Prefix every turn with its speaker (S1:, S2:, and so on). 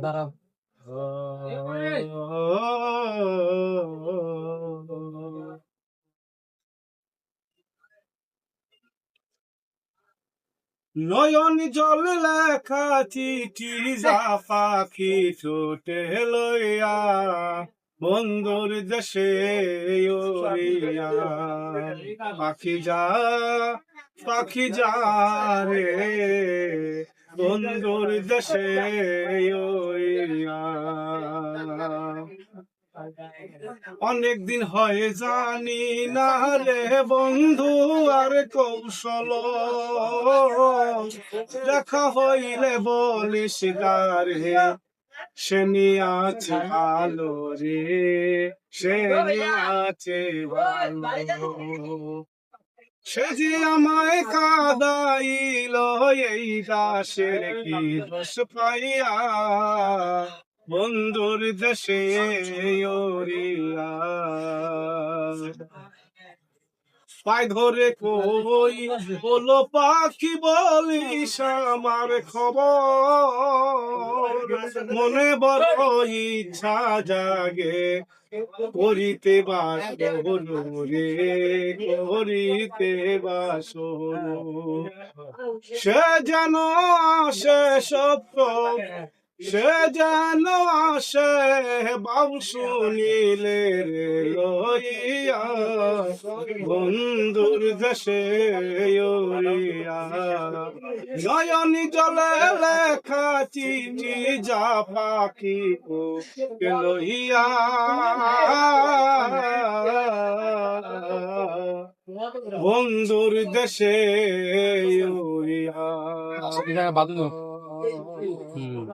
S1: দাঁড়াও।
S2: নয়ন জল লেখা চিঠি যা পাখি ছোটে লইয়া বন্ধুর দেশে ওরিয়া পাখি যা রে বন্ধুর দেশে ওরিয়া অনেক দিন হয় জানি না রে বন্ধু আর কৌশল দেখা হইলে বলিস গারে সে আছে ভালো রে সে আছে ভালো সে যে আমায় কাদাইল এই দাসের কি দোষ পাইয়া বন্ধুর দেশে ওরিয়া পায় ধরে কই বলো পাখি বলিস আমার খবর মনে বড় ইচ্ছা জাগে করিতে বাসর রে করিতে বাসর সে যেন আসে সত্য সে যেন আসে বাউ শুনিলে রে লইয়া বন্ধুর দেশে ওরিয়া নয়নি জলে লেখা চিঠি যা পাখি লইয়া বন্ধুর দেশে ওরিয়া।